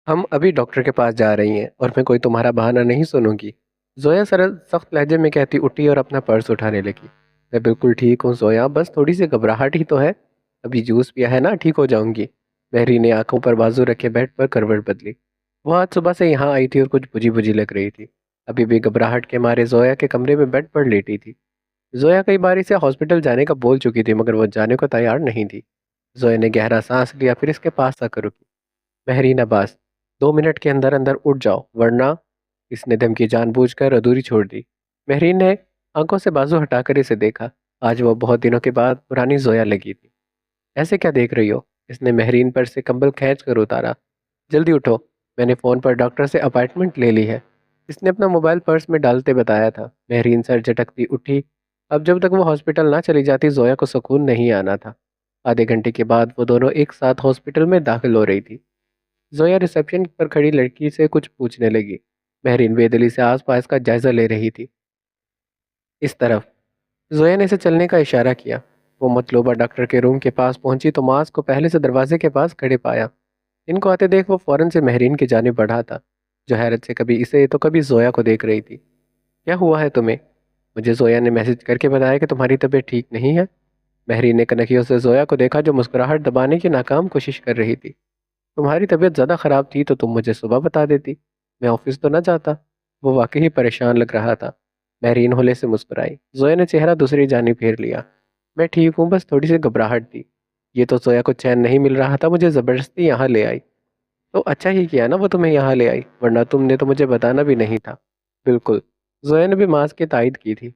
ہم ابھی ڈاکٹر کے پاس جا رہی ہیں اور میں کوئی تمہارا بہانہ نہیں سنوں گی۔ زویا سرل سخت لہجے میں کہتی اٹھی اور اپنا پرس اٹھانے لگی۔ میں بالکل ٹھیک ہوں زویا، بس تھوڑی سی گھبراہٹ ہی تو ہے۔ ابھی جوس پیا ہے نا، ٹھیک ہو جاؤں گی۔ مہری نے آنکھوں پر بازو رکھے بیڈ پر کروٹ بدلی۔ وہ آج صبح سے یہاں آئی تھی اور کچھ بجھی بجھی لگ رہی تھی۔ ابھی بھی گھبراہٹ کے مارے زویا کے کمرے میں بیڈ پر لیٹی تھی۔ زویا کئی بار اسے ہاسپٹل جانے کا بول چکی تھی مگر وہ جانے کو تیار نہیں تھی۔ زویا نے گہرا سانس لیا، پھر اس کے پاس آ کر رکی۔ مہرین عباس، 2 منٹ کے اندر اندر اٹھ جاؤ ورنہ۔ اس نے دھمکی جان بوجھ کر ادھوری چھوڑ دی۔ مہرین نے آنکھوں سے بازو ہٹا کر اسے دیکھا۔ آج وہ بہت دنوں کے بعد پرانی زویا لگی تھی۔ ایسے کیا دیکھ رہی ہو؟ اس نے مہرین پر سے کمبل کھینچ کر اتارا۔ جلدی اٹھو، میں نے فون پر ڈاکٹر سے اپائنٹمنٹ لے لی ہے۔ اس نے اپنا موبائل پرس میں ڈالتے بتایا تھا۔ مہرین سر جھٹکتی اٹھی۔ اب جب تک وہ ہاسپٹل نہ چلی جاتی زویا کو سکون نہیں آنا تھا۔ آدھے گھنٹے کے بعد وہ دونوں ایک ساتھ ہاسپٹل میں داخل ہو رہی تھی۔ زویا ریسیپشن پر کھڑی لڑکی سے کچھ پوچھنے لگی۔ مہرین بے دلی سے آس پاس کا جائزہ لے رہی تھی۔ اس طرف زویا نے اسے چلنے کا اشارہ کیا۔ وہ مطلوبہ ڈاکٹر کے روم کے پاس پہنچی تو ماس کو پہلے سے دروازے کے پاس کھڑے پایا۔ ان کو آتے دیکھ وہ فوراً سے مہرین کی جانب بڑھا تھا، جو حیرت سے کبھی اسے تو کبھی زویا کو دیکھ رہی تھی۔ کیا ہوا ہے تمہیں؟ مجھے زویا نے میسج کر کے بتایا کہ تمہاری طبیعت ٹھیک نہیں ہے۔ مہرین نے کنکھیوں سے زویا کو دیکھا جو مسکراہٹ دبانے کی ناکام کوشش کر رہی تھی۔ تمہاری طبیعت زیادہ خراب تھی تو تم مجھے صبح بتا دیتی، میں آفس تو نہ جاتا۔ وہ واقعی پریشان لگ رہا تھا۔ مہرین ہولے سے مسکرائی۔ زویا نے چہرہ دوسری جانب پھیر لیا۔ میں ٹھیک ہوں، بس تھوڑی سی گھبراہٹ تھی۔ یہ تو زویا کو چین نہیں مل رہا تھا، مجھے زبردستی یہاں لے آئی۔ تو اچھا ہی کیا نا وہ تمہیں یہاں لے آئی، ورنہ تم نے تو مجھے بتانا بھی نہیں تھا۔ بالکل، زویا نے بھی ماس کی تائید کی تھی۔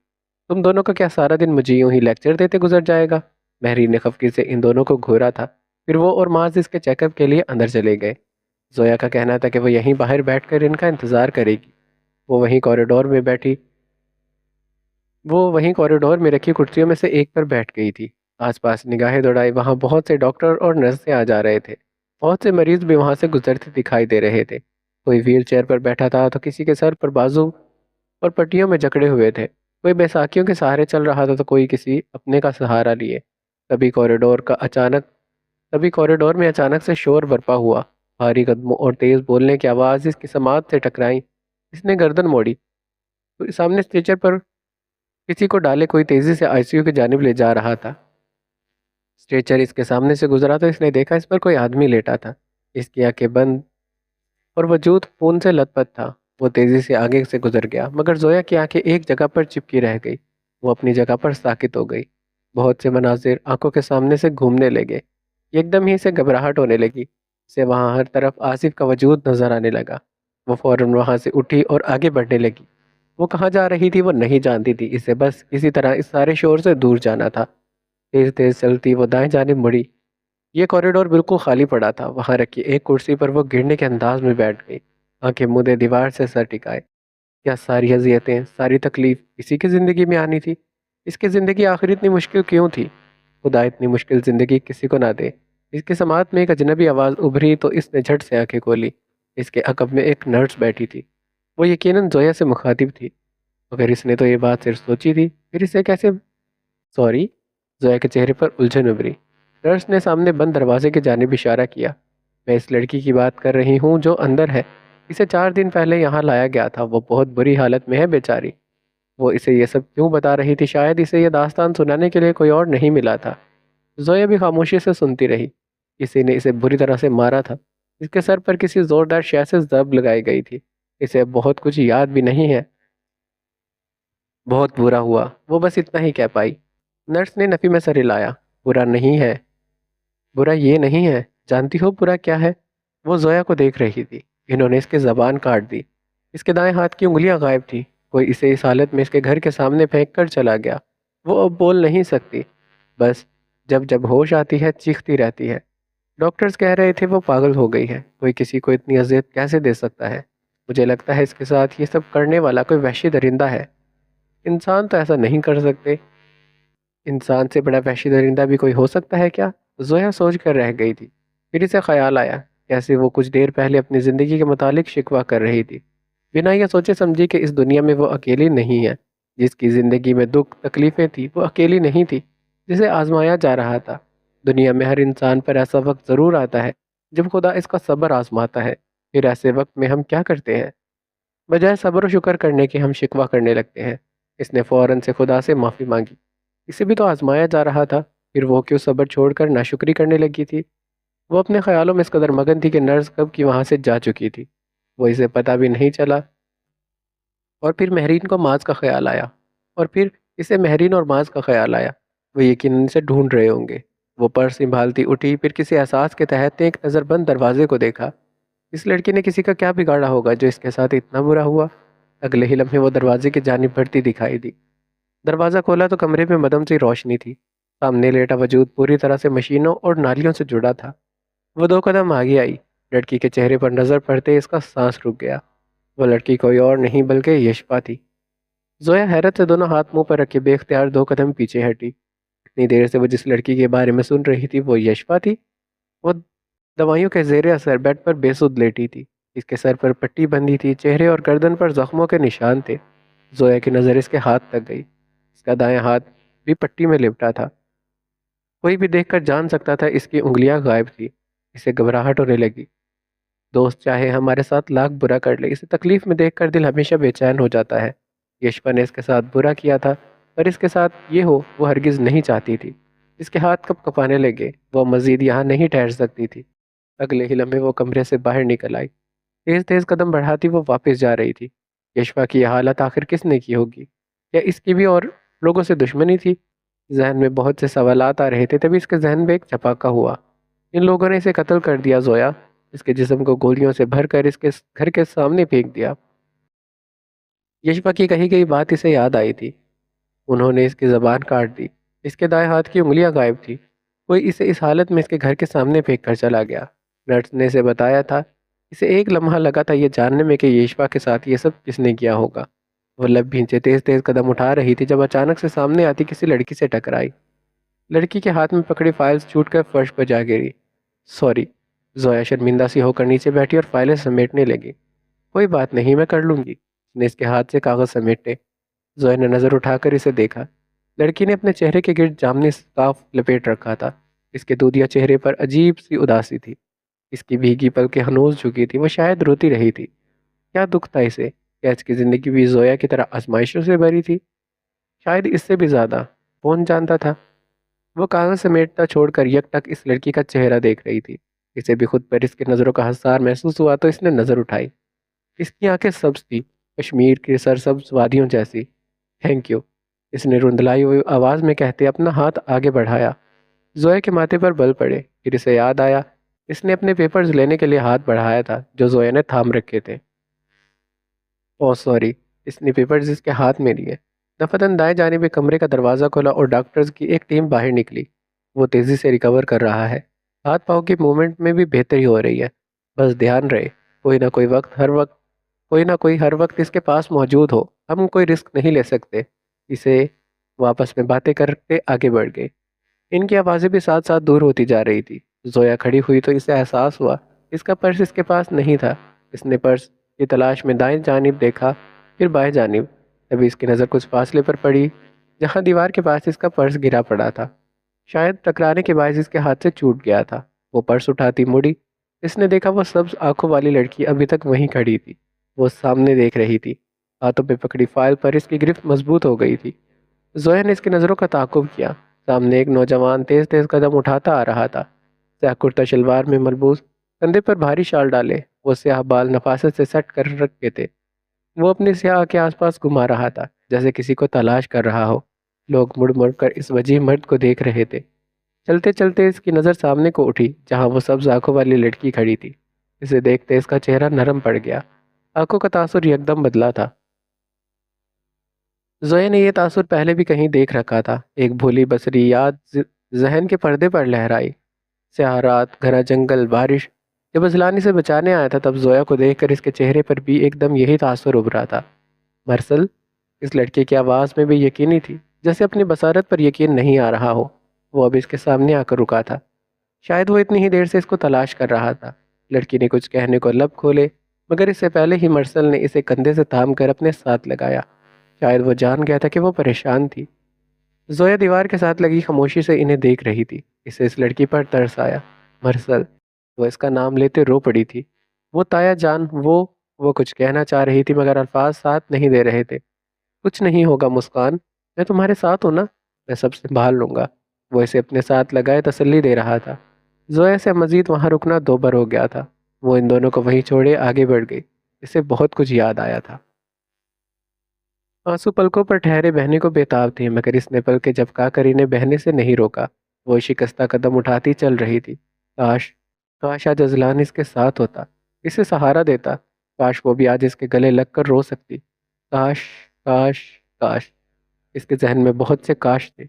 تم دونوں کا کیا سارا دن مجھے یوں ہی لیکچر دیتے گزر جائے گا؟ مہرین نے خفگی سے ان دونوں کو گھورا تھا۔ پھر وہ اور ماس اس کے چیک اپ کے لیے اندر چلے گئے۔ زویا کا کہنا تھا کہ وہ یہیں باہر بیٹھ کر ان کا انتظار کرے گی۔ وہ وہیں کوریڈور میں بیٹھی وہ وہیں کوریڈور میں رکھی کرسیوں میں سے ایک پر بیٹھ گئی تھی۔ آس پاس نگاہیں دوڑائی، وہاں بہت سے ڈاکٹر اور نرسیں آ جا رہے تھے۔ بہت سے مریض بھی وہاں سے گزرتے دکھائی دے رہے تھے۔ کوئی ویل چیئر پر بیٹھا تھا تو کسی کے سر پر بازو اور پٹیوں میں جکڑے ہوئے تھے۔ کوئی بیساکھیوں کے سہارے چل رہا تھا تو کوئی کسی اپنے کا سہارا لیے۔ تبھی کوریڈور میں اچانک سے شور برپا ہوا۔ بھاری قدموں اور تیز بولنے کی آواز اس کی سماعت سے ٹکرائی۔ اس نے گردن موڑی تو سامنے اسٹریچر پر کسی کو ڈالے کوئی تیزی سے آئی سی یو کی جانب لے جا رہا تھا۔ اسٹریچر اس کے سامنے سے گزرا تو اس نے دیکھا اس پر کوئی آدمی لیٹا تھا۔ اس کی آنکھیں بند اور وجود خون سے لت پت تھا۔ وہ تیزی سے آگے سے گزر گیا مگر زویا کی آنکھیں ایک جگہ پر چپکی رہ گئی۔ وہ اپنی جگہ پر ساکت ہو گئی۔ بہت سے مناظر آنکھوں کے سامنے سے گھومنے لگے۔ ایک دم ہی سے گھبراہٹ ہونے لگی۔ اسے وہاں ہر طرف آصف کا وجود نظر آنے لگا۔ وہ فوراً وہاں سے اٹھی اور آگے بڑھنے لگی۔ وہ کہاں جا رہی تھی وہ نہیں جانتی تھی، اسے بس کسی طرح اس سارے شور سے دور جانا تھا۔ تیز تیز چلتی وہ دائیں جانب مڑی۔ یہ کوریڈور بالکل خالی پڑا تھا۔ وہاں رکھی ایک کرسی پر وہ گرنے کے انداز میں بیٹھ گئی، آنکھیں مودے دیوار سے سر ٹکائے۔ کیا ساری اذیتیں، ساری تکلیف اسی کی زندگی میں آنی تھی؟ اس کی زندگی آخر اتنی مشکل کیوں تھی؟ خدا اتنی مشکل زندگی کسی کو نہ دے۔ اس کی سماعت میں ایک اجنبی آواز ابھری تو اس نے جھٹ سے آنکھیں کھولی۔ اس کے عقب میں ایک نرس بیٹھی تھی۔ وہ یقیناً زویا سے مخاطب تھی، مگر اس نے تو یہ بات صرف سوچی تھی، پھر اسے کیسے؟ سوری؟ زویا کے چہرے پر الجھن ابھری۔ نرس نے سامنے بند دروازے کی جانب اشارہ کیا۔ میں اس لڑکی کی بات کر رہی ہوں جو اندر ہے۔ اسے 4 دن پہلے یہاں لایا گیا تھا، وہ بہت بری حالت میں ہے بیچاری۔ وہ اسے یہ سب کیوں بتا رہی تھی؟ شاید اسے یہ داستان سنانے کے لیے کوئی اور نہیں ملا تھا۔ زویا بھی خاموشی سے سنتی رہی۔ کسی نے اسے بری طرح سے مارا تھا۔ اس کے سر پر کسی زوردار شے سے ضرب لگائی گئی تھی۔ اسے بہت کچھ یاد بھی نہیں ہے۔ بہت برا ہوا، وہ بس اتنا ہی کہہ پائی۔ نرس نے نفی میں سر ہلایا۔ برا نہیں ہے، برا یہ نہیں ہے۔ جانتی ہو برا کیا ہے؟ وہ زویا کو دیکھ رہی تھی۔ انہوں نے اس کی زبان کاٹ دی۔ اس کے دائیں ہاتھ کی انگلیاں غائب تھی۔ کوئی اسے اس حالت میں اس کے گھر کے سامنے پھینک کر چلا گیا۔ وہ اب بول نہیں سکتی، بس جب جب ہوش آتی ہے چیختی رہتی ہے۔ ڈاکٹرز کہہ رہے تھے وہ پاگل ہو گئی ہے۔ کوئی کسی کو اتنی اذیت کیسے دے سکتا ہے؟ مجھے لگتا ہے اس کے ساتھ یہ سب کرنے والا کوئی وحشی درندہ ہے۔ انسان تو ایسا نہیں کر سکتے۔ انسان سے بڑا وحشی درندہ بھی کوئی ہو سکتا ہے کیا؟ زویا سوچ کر رہ گئی تھی۔ پھر اسے خیال آیا کیسے وہ کچھ دیر پہلے اپنی زندگی کے متعلق شکوہ کر رہی تھی، بنا یہ سوچے سمجھی کہ اس دنیا میں وہ اکیلی نہیں ہے۔ جس کی زندگی میں دکھ تکلیفیں تھی وہ اکیلی نہیں تھی، جسے آزمایا جا رہا تھا۔ دنیا میں ہر انسان پر ایسا وقت ضرور آتا ہے جب خدا اس کا صبر آزماتا ہے۔ پھر ایسے وقت میں ہم کیا کرتے ہیں؟ بجائے صبر و شکر کرنے کے ہم شکوہ کرنے لگتے ہیں۔ اس نے فوراً سے خدا سے معافی مانگی۔ اسے بھی تو آزمایا جا رہا تھا، پھر وہ کیوں صبر چھوڑ کر ناشکری کرنے لگی تھی؟ وہ اپنے خیالوں میں اس قدر مگن تھی کہ نرس کب کی وہاں سے جا چکی تھی، وہ اسے پتہ بھی نہیں چلا۔ اور پھر مہرین کو ماذ کا خیال آیا، اور پھر اسے مہرین اور ماذ کا خیال آیا۔ وہ یقیناً اسے ڈھونڈ رہے ہوں گے۔ وہ پرس سنبھالتی اٹھی، پھر کسی احساس کے تحت نے ایک نظر بند دروازے کو دیکھا۔ اس لڑکی نے کسی کا کیا بگاڑا ہوگا جو اس کے ساتھ اتنا برا ہوا؟ اگلے ہی لمحے وہ دروازے کی جانب بڑھتی دکھائی دی۔ دروازہ کھولا تو کمرے میں مدم سی روشنی تھی۔ سامنے لیٹا وجود پوری طرح سے مشینوں اور نالیوں سے جڑا تھا۔ وہ 2 قدم آگے آئی۔ لڑکی کے چہرے پر نظر پڑتے اس کا سانس رک گیا۔ وہ لڑکی کوئی اور نہیں بلکہ یشپا تھی۔ زویا حیرت سے دونوں ہاتھ منہ پر رکھے بے اختیار 2 قدم پیچھے ہٹی۔ اتنی دیر سے وہ جس لڑکی کے بارے میں سن رہی تھی وہ یشپا تھی؟ وہ دوائیوں کے زیر اثر بیڈ پر بے سود لیٹی تھی۔ اس کے سر پر پٹی بندھی تھی، چہرے اور گردن پر زخموں کے نشان تھے۔ زویا کی نظر اس کے ہاتھ تک گئی۔ اس کا دایاں ہاتھ بھی پٹی میں لپٹا تھا۔ کوئی بھی دیکھ کر جان سکتا تھا اس کی انگلیاں غائب تھی۔ اسے گھبراہٹ ہونے لگی۔ دوست چاہے ہمارے ساتھ لاکھ برا کر لے، اسے تکلیف میں دیکھ کر دل ہمیشہ بے چین ہو جاتا ہے۔ یشپا نے اس کے ساتھ برا کیا تھا، پر اس کے ساتھ یہ ہو وہ ہرگز نہیں چاہتی تھی۔ اس کے ہاتھ کب کپانے لگے، وہ مزید یہاں نہیں ٹھہر سکتی تھی۔ اگلے ہی لمحے وہ کمرے سے باہر نکل آئی۔ تیز تیز قدم بڑھاتی وہ واپس جا رہی تھی۔ یشپا کی یہ حالت آخر کس نے کی ہوگی؟ یا اس کی بھی اور لوگوں سے دشمنی تھی؟ ذہن میں بہت سے سوالات آ رہے تھے، تبھی اس کے ذہن میں ایک چپاکا ہوا۔ ان لوگوں نے اسے قتل کر دیا زویا۔ اس کے جسم کو گولیوں سے بھر کر اس کے گھر کے سامنے پھینک دیا۔ یشپا کی کہی گئی بات اسے یاد آئی تھی۔ انہوں نے اس کی زبان کاٹ دی۔ اس کے دائیں ہاتھ کی انگلیاں غائب تھی۔ کوئی اسے اس حالت میں اس کے گھر کے سامنے پھینک کر چلا گیا۔ نرس نے اسے بتایا تھا۔ اسے ایک لمحہ لگا تھا یہ جاننے میں کہ یشپا کے ساتھ یہ سب کس نے کیا ہوگا۔ وہ لب بھینچے تیز تیز قدم اٹھا رہی تھی جب اچانک سے سامنے آتی کسی لڑکی سے ٹکرائی۔ لڑکی کے ہاتھ میں پکڑی فائلز چھوٹ کر فرش پر جا گری۔ سوری۔ زویا شرمندہ سی ہو کر نیچے بیٹھی اور فائلیں سمیٹنے لگی۔ کوئی بات نہیں، میں کر لوں گی۔ اس نے اس کے ہاتھ سے کاغذ سمیٹے۔ زویا نے نظر اٹھا کر اسے دیکھا۔ لڑکی نے اپنے چہرے کے گرد جامنی سکارف لپیٹ رکھا تھا۔ اس کے دودیا چہرے پر عجیب سی اداسی تھی۔ اس کی بھیگی پلکیں ہنوز جھکی تھی، وہ شاید روتی رہی تھی۔ کیا دکھ تھا اسے؟ کیا اس کی زندگی بھی زویا کی طرح آزمائشوں سے بھری تھی؟ شاید اس سے بھی زیادہ۔ کون جانتا تھا؟ وہ کاغذ سمیٹتا چھوڑ کر یک ٹک اس لڑکی کا چہرہ دیکھ رہی تھی۔ اسے بھی خود پر اس کی نظروں کا حصار محسوس ہوا تو اس نے نظر اٹھائی۔ اس کی آنکھیں سبز تھی، کشمیر کی سرسبز وادیوں جیسی۔ تھینک یو، اس نے رندلائی ہوئی آواز میں کہتے اپنا ہاتھ آگے بڑھایا۔ زویا کے ماتھے پر بل پڑے، پھر اسے یاد آیا اس نے اپنے پیپرز لینے کے لیے ہاتھ بڑھایا تھا جو زویا نے تھام رکھے تھے۔ اوہ سوری، اس نے پیپرز اس کے ہاتھ میں لیے۔ دفتن دائیں جانب کمرے کا دروازہ کھولا اور ڈاکٹرز کی ایک ٹیم باہر نکلی۔ وہ تیزی سے ریکور کر رہا ہے۔ ہاتھ پاؤں کی موومنٹ میں بھی بہتری ہو رہی ہے۔ بس دھیان رہے، کوئی نہ کوئی ہر وقت اس کے پاس موجود ہو۔ ہم کوئی رسک نہیں لے سکتے۔ اسے واپس میں باتیں کرتے آگے بڑھ گئے۔ ان کی آوازیں بھی ساتھ ساتھ دور ہوتی جا رہی تھی۔ زویا کھڑی ہوئی تو اسے احساس ہوا اس کا پرس اس کے پاس نہیں تھا۔ اس نے پرس کی تلاش میں دائیں جانب دیکھا، پھر بائیں جانب۔ تبھی اس کی نظر کچھ فاصلے پر پڑی جہاں دیوار کے پاس اس کا پرس گرا پڑا تھا۔ شاید ٹکرانے کے باعث اس کے ہاتھ سے چھوٹ گیا تھا۔ وہ پرس اٹھاتی مڑی۔ اس نے دیکھا وہ سبز آنکھوں والی لڑکی ابھی تک وہیں کھڑی تھی۔ وہ سامنے دیکھ رہی تھی۔ ہاتھوں پہ پکڑی فائل پر اس کی گرفت مضبوط ہو گئی تھی۔ زویا نے اس کی نظروں کا تعاقب کیا۔ سامنے ایک نوجوان تیز تیز قدم اٹھاتا آ رہا تھا۔ سیاہ کرتا شلوار میں ملبوس، کندھے پر بھاری شال ڈالے، وہ سیاہ بال نفاست سے سیٹ کر رکھے تھے۔ وہ اپنی سیاہ کے آس پاس گھما رہا تھا جیسے کسی کو تلاش کر رہا ہو۔ لوگ مڑ مڑ کر اس وجیح مرد کو دیکھ رہے تھے۔ چلتے چلتے اس کی نظر سامنے کو اٹھی جہاں وہ سبز آنکھوں والی لڑکی کھڑی تھی۔ اسے دیکھتے اس کا چہرہ نرم پڑ گیا۔ آنکھوں کا تاثر یکدم بدلا تھا۔ زویا نے یہ تاثر پہلے بھی کہیں دیکھ رکھا تھا۔ ایک بھولی بصری یاد ذہن کے پردے پر لہرائی۔ سیاہ رات، گھنا جنگل، بارش۔ جب ازلانی سے بچانے آیا تھا تب زویا کو دیکھ کر اس کے چہرے پر بھی ایک دم یہی تاثر ابھرا تھا۔ مرسل؟ اس لڑکے کی آواز میں بھی یقینی تھی، جیسے اپنی بصارت پر یقین نہیں آ رہا ہو۔ وہ اب اس کے سامنے آ کر رکا تھا۔ شاید وہ اتنی ہی دیر سے اس کو تلاش کر رہا تھا۔ لڑکی نے کچھ کہنے کو لب کھولے، مگر اس سے پہلے ہی مرسل نے اسے کندھے سے تھام کر اپنے ساتھ لگایا۔ شاید وہ جان گیا تھا کہ وہ پریشان تھی۔ زویا دیوار کے ساتھ لگی خاموشی سے انہیں دیکھ رہی تھی۔ اسے اس لڑکی پر ترس آیا۔ مرسل! وہ اس کا نام لیتے رو پڑی تھی۔ وہ تایا جان، وہ کچھ کہنا چاہ رہی تھی مگر الفاظ ساتھ نہیں دے رہے تھے۔ کچھ نہیں ہوگا مسکان، میں تمہارے ساتھ ہوں نا، میں سب سنبھال لوں گا۔ وہ اسے اپنے ساتھ لگائے تسلی دے رہا تھا۔ زویا سے مزید وہاں رکنا دوبر ہو گیا تھا۔ وہ ان دونوں کو وہیں چھوڑے آگے بڑھ گئی۔ اسے بہت کچھ یاد آیا تھا۔ آنسو پلکوں پر ٹھہرے بہنے کو بےتاب تھے مگر اس نے پلکیں جھپکا کر انہیں بہنے سے نہیں روکا۔ وہ شکستہ قدم اٹھاتی چل رہی تھی۔ کاش کاش آج ازلان اس کے ساتھ ہوتا، اسے سہارا دیتا۔ کاش وہ بھی آج اس کے گلے لگ کر رو سکتی۔ کاش کاش کاش۔ اس کے ذہن میں بہت سے کاش تھے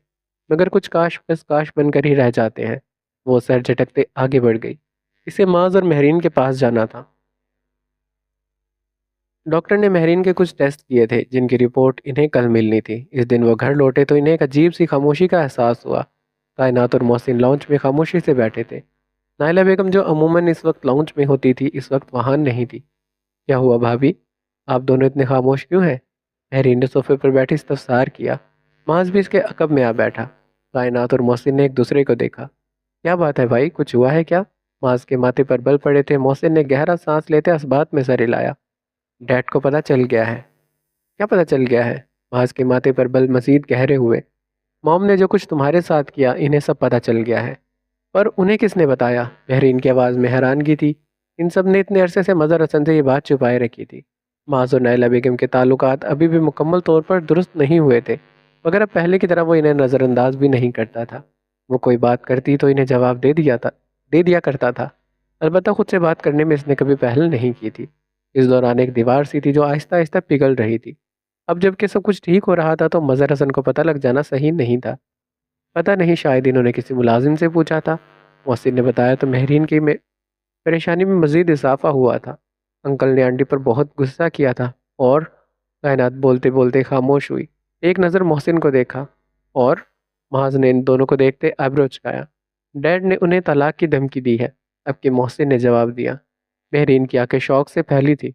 مگر کچھ کاش بس کاش بن کر ہی رہ جاتے ہیں۔ وہ سر جھٹکتے آگے بڑھ گئی۔ اسے معاذ اور مہرین کے پاس جانا تھا۔ ڈاکٹر نے مہرین کے کچھ ٹیسٹ کیے تھے جن کی رپورٹ انہیں کل ملنی تھی۔ اس دن وہ گھر لوٹے تو انہیں ایک عجیب سی خاموشی کا احساس ہوا۔ کائنات اور محسن لاؤنج میں خاموشی سے بیٹھے تھے۔ نائلہ بیگم جو عموماً اس وقت لاؤنج میں ہوتی تھی اس وقت وہاں نہیں تھی۔ کیا ہوا بھابھی؟ آپ دونوں اتنے خاموش کیوں ہیں؟ مہرین نے صوفے پر بیٹھی استفسار کیا۔ معاذ بھی اس کے عقب میں آ بیٹھا۔ کائنات اور محسن نے ایک دوسرے کو دیکھا۔ کیا بات ہے بھائی، کچھ ہوا ہے کیا؟ معاذ کے ماتھے پر بل پڑے تھے۔ محسن نے گہرا سانس لیتے اسبات میں سر ہلایا۔ ڈیڈ کو پتہ چل گیا ہے۔ کیا پتہ چل گیا ہے؟ معاذ کے ماتھے پر بل مزید گہرے ہوئے۔ موم نے جو کچھ تمہارے ساتھ کیا انہیں سب پتہ چل گیا ہے۔ پر انہیں کس نے بتایا؟ مہرین کی آواز میں حیرانگی تھی۔ ان سب نے اتنے عرصے سے مظہر حسن سے یہ بات چھپائے رکھی تھی۔ معاذ اور نائلہ بیگم کے تعلقات ابھی بھی مکمل طور پر درست نہیں ہوئے تھے مگر اب پہلے کی طرح وہ انہیں نظر انداز بھی نہیں کرتا تھا۔ وہ کوئی بات کرتی تو انہیں جواب دے دیا کرتا تھا۔ البتہ خود سے بات کرنے میں اس نے کبھی پہل نہیں کی تھی۔ اس دوران ایک دیوار سی تھی جو آہستہ آہستہ پگھل رہی تھی۔ اب جب کہ سب کچھ ٹھیک ہو رہا تھا تو مظہر حسن کو پتہ لگ جانا صحیح نہیں تھا۔ پتہ نہیں، شاید انہوں نے کسی ملازم سے پوچھا تھا۔ محسن نے بتایا تو مہرین کی پریشانی میں مزید اضافہ ہوا تھا۔ انکل نے آنٹی پر بہت غصہ کیا تھا اور کائنات بولتے بولتے خاموش ہوئی۔ ایک نظر محسن کو دیکھا اور محاذ نے ان دونوں کو دیکھتے آئیبرو چکایا۔ ڈیڈ نے انہیں طلاق کی دھمکی دی ہے، اب کہ محسن نے جواب دیا۔ مہرین کی آنکھیں شوق سے پھیلی تھی۔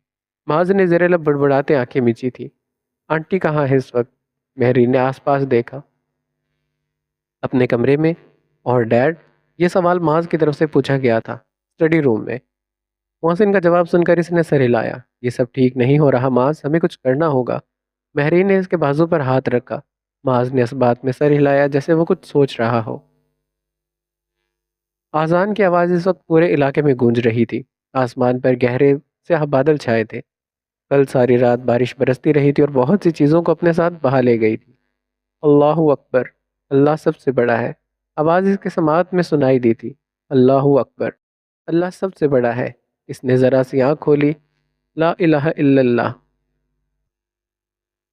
محاذ نے زیر لب بڑبڑاتے آنکھیں میچی تھی۔ آنٹی کہاں ہے اس وقت؟ مہرین نے آس پاس دیکھا۔ اپنے کمرے میں۔ اور ڈیڈ؟ یہ سوال معاذ کی طرف سے پوچھا گیا تھا۔ اسٹڈی روم میں۔ محسن کا جواب سن کر اس نے سر ہلایا۔ یہ سب ٹھیک نہیں ہو رہا معاذ، ہمیں کچھ کرنا ہوگا۔ مہرین نے اس کے بازو پر ہاتھ رکھا۔ معاذ نے اس بات میں سر ہلایا جیسے وہ کچھ سوچ رہا ہو۔ آذان کی آواز اس وقت پورے علاقے میں گونج رہی تھی۔ آسمان پر گہرے سیاہ بادل چھائے تھے۔ کل ساری رات بارش برستی رہی تھی اور بہت سی چیزوں کو اپنے ساتھ بہا لے گئی تھی۔ اللہ اکبر، اللہ سب سے بڑا ہے، آواز اس کے سماعت میں سنائی دی تھی۔ اللہ اکبر، اللہ سب سے بڑا ہے۔ اس نے ذرا سی آنکھ کھولی۔ لا الہ الا اللہ،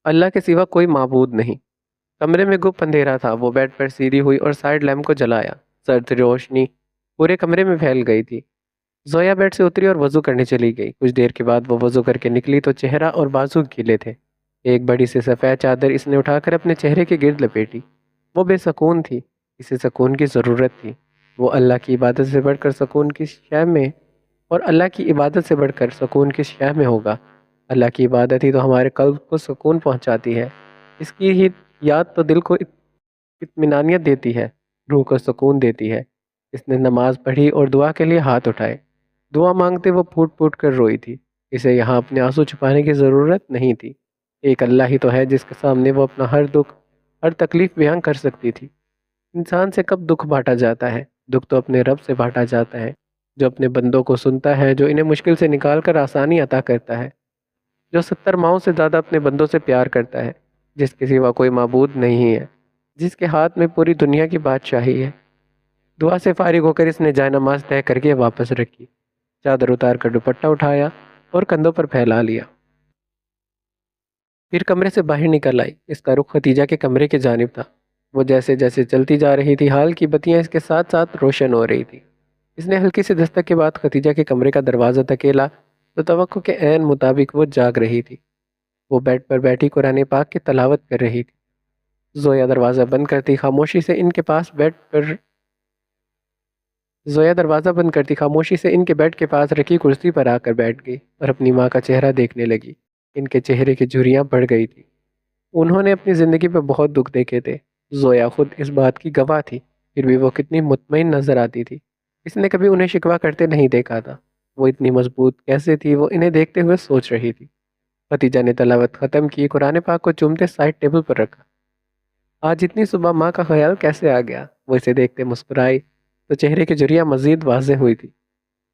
اللہ کے سوا کوئی معبود نہیں۔ کمرے میں گپ اندھیرا تھا۔ وہ بیڈ پر سیدھی ہوئی اور سائیڈ لیمپ کو جلایا۔ سرد روشنی پورے کمرے میں پھیل گئی تھی۔ زویا بیڈ سے اتری اور وضو کرنے چلی گئی۔ کچھ دیر کے بعد وہ وضو کر کے نکلی تو چہرہ اور بازو گیلے تھے۔ ایک بڑی سی سفید چادر اس نے اٹھا کر اپنے چہرے کے گرد لپیٹی۔ وہ بے سکون تھی، اسے سکون کی ضرورت تھی۔ وہ اللہ کی عبادت سے بڑھ کر سکون کس شے میں، اور اللہ کی عبادت سے بڑھ کر سکون کس شے میں ہوگا؟ اللہ کی عبادت ہی تو ہمارے قلب کو سکون پہنچاتی ہے۔ اس کی ہی یاد تو دل کو اطمینانیت دیتی ہے، روح کو سکون دیتی ہے۔ اس نے نماز پڑھی اور دعا کے لیے ہاتھ اٹھائے۔ دعا مانگتے وہ پھوٹ پھوٹ کر روئی تھی۔ اسے یہاں اپنے آنسو چھپانے کی ضرورت نہیں تھی۔ ایک اللہ ہی تو ہے جس کے سامنے وہ اپنا ہر دکھ، ہر تکلیف بیان کر سکتی تھی۔ انسان سے کب دکھ بانٹا جاتا ہے؟ دکھ تو اپنے رب سے بانٹا جاتا ہے، جو اپنے بندوں کو سنتا ہے، جو انہیں مشکل سے نکال کر آسانی عطا کرتا ہے، جو 70 ماؤں سے زیادہ اپنے بندوں سے پیار کرتا ہے، جس کے سوا کوئی معبود نہیں ہے، جس کے ہاتھ میں پوری دنیا کی بادشاہی ہے۔ دعا سے فارغ ہو کر اس نے جائے نماز طے کر کے واپس رکھی، چادر اتار کر دوپٹہ اٹھایا اور کندھوں پر پھیلا لیا۔ پھر کمرے سے باہر نکل آئی۔ اس کا رخ ختیجہ کے کمرے کی جانب تھا۔ وہ جیسے جیسے چلتی جا رہی تھی حال کی بتیاں اس کے ساتھ ساتھ روشن ہو رہی تھی۔ اس نے ہلکی سی دستک کے بعد ختیجہ کے کمرے کا دروازہ دھکیلا تو توقع کے عین مطابق وہ جاگ رہی تھی۔ وہ بیڈ پر بیٹھی قرآن پاک کی تلاوت کر رہی تھی۔ زویا دروازہ بند کرتی خاموشی سے ان کے بیڈ کے پاس رکھی کرسی پر آ کر بیٹھ گئی اور اپنی ماں کا چہرہ دیکھنے لگی۔ ان کے چہرے کی جھریاں بڑھ گئی تھی۔ انہوں نے اپنی زندگی میں بہت دکھ دیکھے تھے، زویا خود اس بات کی گواہ تھی، پھر بھی وہ کتنی مطمئن نظر آتی تھی۔ اس نے کبھی انہیں شکوہ کرتے نہیں دیکھا تھا۔ وہ اتنی مضبوط کیسے تھی؟ وہ انہیں دیکھتے ہوئے سوچ رہی تھی۔ ختیجہ نے تلاوت ختم کی، قرآن پاک کو چومتے سائڈ ٹیبل پر رکھا۔ آج اتنی صبح ماں کا خیال کیسے آ گیا؟ وہ اسے دیکھتے مسکرائی تو چہرے کی جھریاں مزید واضح ہوئی تھی۔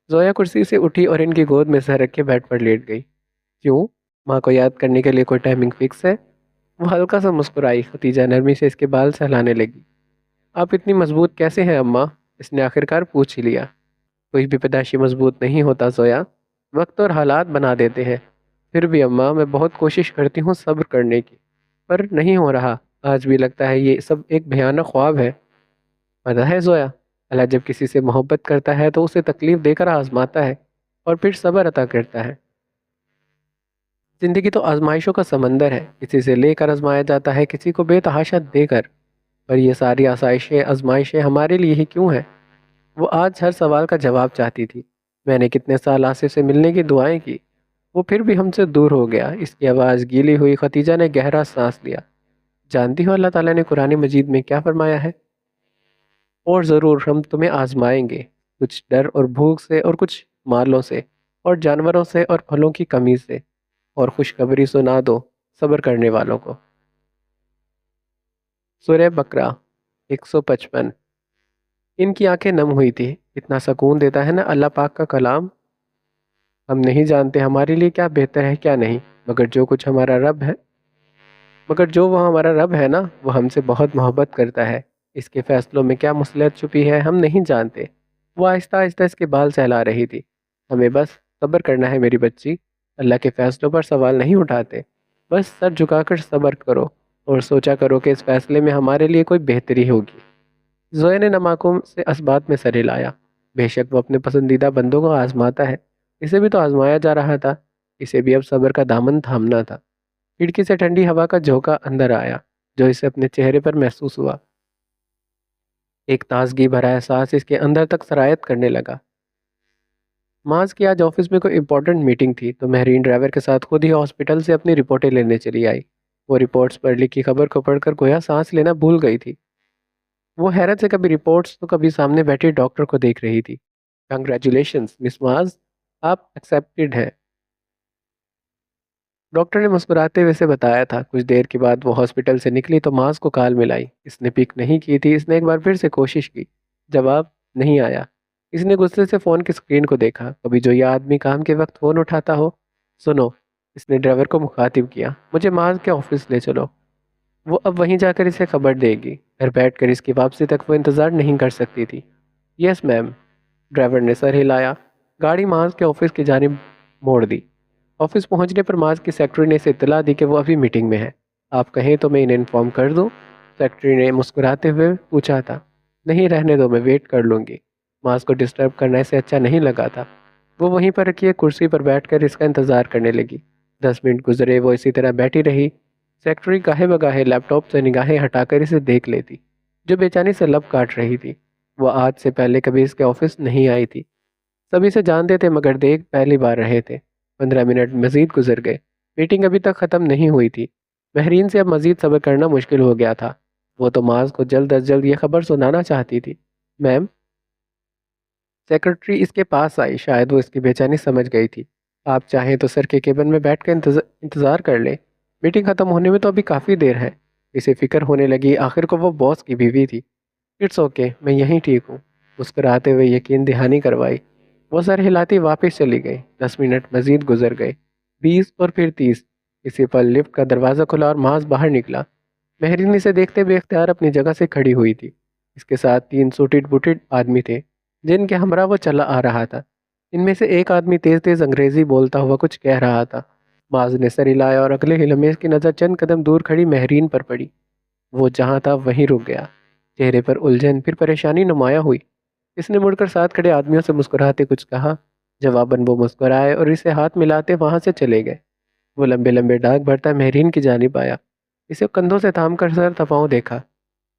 زویا کرسی سے اٹھی اور ان کی گود میں سر رکھ کے بیڈ پر لیٹ گئی۔ کیوں؟ ماں کو یاد کرنے کے لیے کوئی ٹائمنگ فکس ہے؟ وہ ہلکا سا مسکرائی۔ ختیجہ نرمی سے اس کے بال سہلانے لگی۔ آپ اتنی مضبوط کیسے ہیں اماں؟ اس نے آخرکار پوچھ ہی لیا۔ کوئی بھی پیدائشی مضبوط نہیں ہوتا زویا، وقت اور حالات بنا دیتے ہیں۔ پھر بھی اماں، میں بہت کوشش کرتی ہوں صبر کرنے کی، پر نہیں ہو رہا۔ آج بھی لگتا ہے یہ سب ایک بھیانک خواب ہے۔ پتہ ہے زویا، اللہ جب کسی سے محبت کرتا ہے تو اسے تکلیف دے کر آزماتا ہے اور پھر صبر عطا کرتا ہے۔ زندگی تو آزمائشوں کا سمندر ہے، کسی سے لے کر آزمایا جاتا ہے، کسی کو بے تحاشا دے کر۔ پر یہ ساری آسائشیں آزمائشیں ہمارے لیے ہی کیوں ہیں؟ وہ آج ہر سوال کا جواب چاہتی تھی۔ میں نے کتنے سال آصف سے ملنے کی دعائیں کی، وہ پھر بھی ہم سے دور ہو گیا۔ اس کی آواز گیلی ہوئی۔ ختیجہ نے گہرا سانس لیا۔ جانتی ہو اللہ تعالیٰ نے قرآن مجید میں کیا فرمایا ہے؟ اور ضرور ہم تمہیں آزمائیں گے، کچھ ڈر اور بھوک سے، اور کچھ مالوں سے، اور جانوروں سے، اور پھلوں کی کمی سے، اور خوشخبری سنا دو صبر کرنے والوں کو۔ سورہ بقرہ 155۔ ان کی آنکھیں نم ہوئی تھی۔ اتنا سکون دیتا ہے نا اللہ پاک کا کلام۔ ہم نہیں جانتے ہمارے لیے کیا بہتر ہے کیا نہیں، مگر جو وہ ہمارا رب ہے نا، وہ ہم سے بہت محبت کرتا ہے۔ اس کے فیصلوں میں کیا مصلحت چھپی ہے ہم نہیں جانتے۔ وہ آہستہ آہستہ اس کے بال سہلا رہی تھی۔ ہمیں بس صبر کرنا ہے میری بچی، اللہ کے فیصلوں پر سوال نہیں اٹھاتے، بس سر جھکا کر صبر کرو اور سوچا کرو کہ اس فیصلے میں ہمارے لیے کوئی بہتری ہوگی۔ زویا نے نماکوں سے اسبات میں سر ہلایا۔ بے شک وہ اپنے پسندیدہ بندوں کو آزماتا ہے، اسے بھی تو آزمایا جا رہا تھا، اسے بھی اب صبر کا دامن تھامنا تھا۔ کھڑکی سے ٹھنڈی ہوا کا جھونکا اندر آیا جو اسے اپنے چہرے پر محسوس ہوا۔ ایک تازگی بھرا احساس اس کے اندر تک سرایت کرنے لگا۔ معاذ کی آج آفس میں کوئی امپورٹنٹ میٹنگ تھی تو مہرین ڈرائیور کے ساتھ خود ہی ہاسپٹل سے اپنی رپورٹیں لینے چلی آئی۔ وہ رپورٹس پر لکھی خبر کو پڑھ کر گویا سانس لینا بھول گئی تھی۔ وہ حیرت سے کبھی رپورٹس تو کبھی سامنے بیٹھے ڈاکٹر کو دیکھ رہی تھی۔ کنگریچولیشنز مس معاذ، آپ ایکسیپٹڈ ہیں، ڈاکٹر نے مسکراتے ہوئے اسے بتایا تھا۔ کچھ دیر کے بعد وہ ہاسپٹل سے نکلی تو معاذ کو کال ملائی۔ اس نے پک نہیں کی تھی۔ اس نے ایک بار پھر سے کوشش کی، جواب نہیں آیا۔ اس نے غصے سے فون کی اسکرین کو دیکھا، کبھی جو یہ آدمی کام کے وقت فون اٹھاتا ہو۔ سنو، اس نے ڈرائیور کو مخاطب کیا، مجھے معاذ کے آفس لے چلو، وہ اب وہیں جا کر اسے خبر دے گی۔ گھر بیٹھ کر اس کی واپسی تک وہ انتظار نہیں کر سکتی تھی۔ یس میم، ڈرائیور نے سر ہلایا۔ گاڑی معاذ کے آفس کی جانب موڑ دی۔ آفس پہنچنے پر معاذ کی سیکرٹری نے اسے اطلاع دی کہ وہ ابھی میٹنگ میں ہے۔ آپ کہیں تو میں انہیں انفارم کر دوں؟ سیکرٹری نے مسکراتے ہوئے پوچھا تھا۔ نہیں، رہنے دو، میں ویٹ کر لوں گی۔ معاذ کو ڈسٹرب کرنا اسے اچھا نہیں لگا تھا۔ وہ وہیں پر رکھی ایک کرسی پر بیٹھ کر اس کا انتظار کرنے لگی۔ 10 منٹ گزرے، وہ اسی طرح بیٹھی رہی۔ سیکرٹری گاہے بگاہے لیپ ٹاپ سے نگاہیں ہٹا کر اسے دیکھ لیتی، جو بے چینی سے لب کاٹ رہی تھی۔ وہ آج سے پہلے کبھی اس کے آفس نہیں آئی تھی۔ سبھی سے جانتے تھے مگر دیکھ پہلی بار رہے تھے۔ 15 منٹ مزید گزر گئے۔ میٹنگ ابھی تک ختم نہیں ہوئی تھی۔ مہرین سے اب مزید صبر کرنا مشکل ہو گیا تھا۔ وہ تو معاذ کو جلد از جلد یہ خبر سنانا چاہتی تھی۔ میم، سیکرٹری اس کے پاس آئی، شاید وہ اس کی بے چینی سمجھ گئی تھی۔ آپ چاہیں تو سر کے کیبن میں بیٹھ کر انتظار کر لیں، میٹنگ ختم ہونے میں تو ابھی کافی دیر ہے۔ اسے فکر ہونے لگی، آخر کو وہ باس کی بیوی تھی۔ اٹس اوکے، میں یہیں ٹھیک ہوں، مسکراتے ہوئے یقین دہانی کروائی۔ وہ سر ہلاتی واپس چلی گئی۔ 10 منٹ مزید گزر گئے، 20 اور پھر 30۔ اسی پر لفٹ کا دروازہ کھلا اور معاذ باہر نکلا۔ مہرین اسے دیکھتے بے اختیار اپنی جگہ سے کھڑی ہوئی تھی۔ اس کے ساتھ 3 سوٹڈ بوٹڈ آدمی تھے جن کے ہمراہ وہ چلا آ رہا تھا۔ ان میں سے ایک آدمی تیز تیز انگریزی بولتا ہوا کچھ کہہ رہا تھا۔ معاذ نے سر ہلایا اور اگلے ہی لمحے اس کی نظر چند قدم دور کھڑی مہرین پر پڑی۔ وہ جہاں تھا وہیں رک گیا، چہرے پر الجھن پھر پریشانی نمایاں ہوئی۔ اس نے مڑ کر ساتھ کھڑے آدمیوں سے مسکراتے کچھ کہا۔ جواباً وہ مسکرائے اور اسے ہاتھ ملاتے وہاں سے چلے گئے۔ وہ لمبے لمبے ڈاک بھرتا مہرین کی جانب آیا، اسے کندھوں سے تھام کر سر تپاؤں دیکھا۔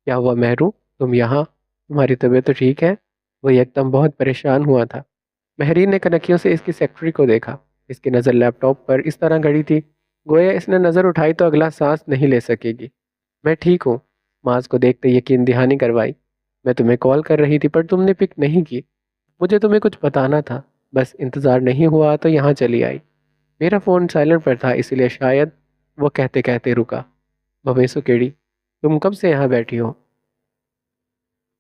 کیا ہوا مہرو، تم یہاں؟ تمہاری طبیعت تو ٹھیک ہے؟ وہ یکدم بہت پریشان ہوا تھا۔ مہرین نے کنکھیوں سے اس کی سیکرٹری کو دیکھا۔ اس کی نظر لیپ ٹاپ پر اس طرح گڑی تھی گویا اس نے نظر اٹھائی تو اگلا سانس نہیں لے سکے گی۔ میں ٹھیک ہوں، معاذ کو دیکھتے یقین دہانی کروائی۔ میں تمہیں کال کر رہی تھی پر تم نے پک نہیں کی۔ مجھے تمہیں کچھ بتانا تھا۔ بس انتظار نہیں ہوا تو یہاں چلی آئی۔ میرا فون سائلنٹ پر تھا، اسی لیے شاید وہ کہتے کہتے رکا۔ بھویسو کیڑی، تم کب سے یہاں بیٹھی ہو؟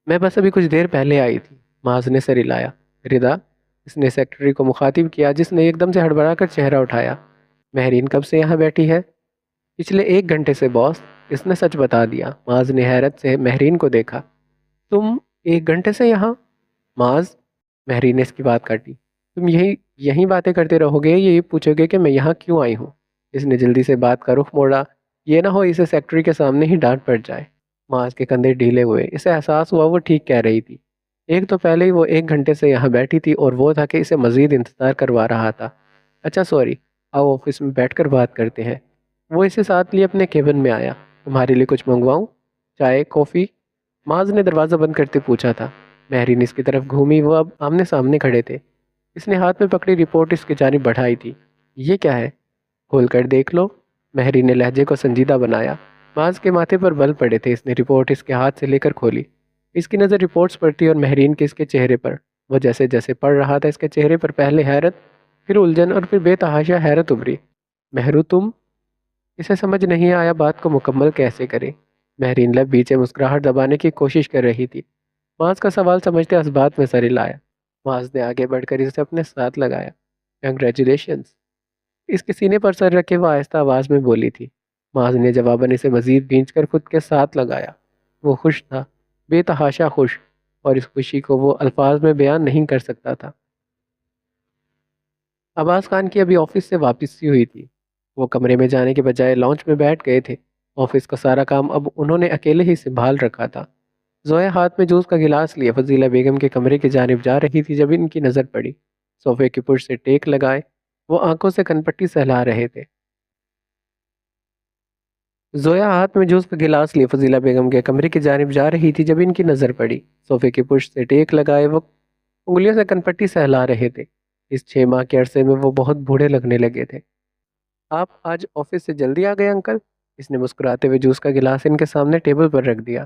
میں بس ابھی کچھ دیر پہلے آئی تھی، معاذ نے سر ہلایا۔ ردا، اس نے سیکرٹری کو مخاطب کیا، جس نے ایک دم سے ہڑبڑا کر چہرہ اٹھایا۔ مہرین کب سے یہاں بیٹھی ہے؟ پچھلے 1 گھنٹے سے باس، اس نے سچ بتا دیا۔ معاذ نے حیرت سے مہرین کو دیکھا۔ تم 1 گھنٹے سے یہاں؟ معاذ، مہرین نے اس کی بات کاٹی، تم یہی باتیں کرتے رہو گے، یہ پوچھو گے کہ میں یہاں کیوں آئی ہوں؟ اس نے جلدی سے بات کا رخ موڑا، یہ نہ ہو اسے سیکرٹری کے سامنے ہی ڈانٹ پڑ جائے۔ معاذ کے کندھے ڈھیلے ہوئے، اسے احساس ہوا وہ ٹھیک کہہ رہی تھی۔ ایک تو پہلے ہی وہ 1 گھنٹے سے یہاں بیٹھی تھی، اور وہ تھا کہ اسے مزید انتظار کروا رہا تھا۔ اچھا سوری، آؤ آفس میں بیٹھ کر بات کرتے ہیں۔ وہ اسے ساتھ لیے اپنے کیبن میں آیا۔ تمہارے لیے کچھ منگواؤں؟ چائے، کافی؟ معاذ نے دروازہ بند کرتے پوچھا تھا۔ مہرین اس کی طرف گھومی، وہ اب آمنے سامنے کھڑے تھے۔ اس نے ہاتھ میں پکڑی رپورٹ اس کی جانب بڑھائی تھی۔ یہ کیا ہے؟ کھول کر دیکھ لو، مہرین نے لہجے کو سنجیدہ بنایا۔ معاذ کے ماتھے پر بل پڑے تھے، اس نے رپورٹ اس کے ہاتھ سے لے کر کھولی۔ اس کی نظر رپورٹس پر تھی اور مہرین کے اس کے چہرے پر۔ وہ جیسے جیسے پڑھ رہا تھا، اس کے چہرے پر پہلے حیرت، پھر الجھن اور پھر بے تحاشا حیرت ابھری۔ مہرو تم؟ اسے سمجھ نہیں آیا بات کو مکمل کیسے کرے۔ مہرین لب بیچے مسکراہٹ دبانے کی کوشش کر رہی تھی۔ معاذ کا سوال سمجھتے اس بات میں سر ہلایا۔ معاذ نے آگے بڑھ کر اسے اپنے ساتھ لگایا۔ کنگریچولیشنز، اس کے سینے پر سر رکھے وہ آہستہ آواز میں بولی تھی۔ معاذ نے جواباً اسے مزید بھینچ کر خود کے ساتھ لگایا۔ وہ خوش تھا، بے تحاشا خوش، اور اس خوشی کو وہ الفاظ میں بیان نہیں کر سکتا تھا۔ عباس خان کی ابھی آفس سے واپسی ہوئی تھی۔ وہ کمرے میں جانے کے بجائے لانچ میں بیٹھ گئے تھے۔ آفس کا سارا کام اب انہوں نے اکیلے ہی سنبھال رکھا تھا۔ زویا ہاتھ میں جوس کا گلاس لیے فضیلہ بیگم کے کمرے کی جانب جا رہی تھی جب ان کی نظر پڑی۔ صوفے کی پشت سے ٹیک لگائے وہ آنکھوں سے کنپٹی سہلا رہے تھے۔ زویا ہاتھ میں جوس کا گلاس لیے فضیلہ بیگم کے کمرے کی جانب جا رہی تھی جب ان کی نظر پڑی۔ صوفے کی پشت سے ٹیک لگائے وہ انگلیوں سے کنپٹی سہلا رہے تھے۔ اس 6 ماہ کے عرصے میں وہ بہت بوڑھے لگنے لگے تھے۔ آپ آج آفس سے جلدی آ گئے انکل؟ اس نے مسکراتے ہوئے جوس کا گلاس ان کے سامنے ٹیبل پر رکھ دیا۔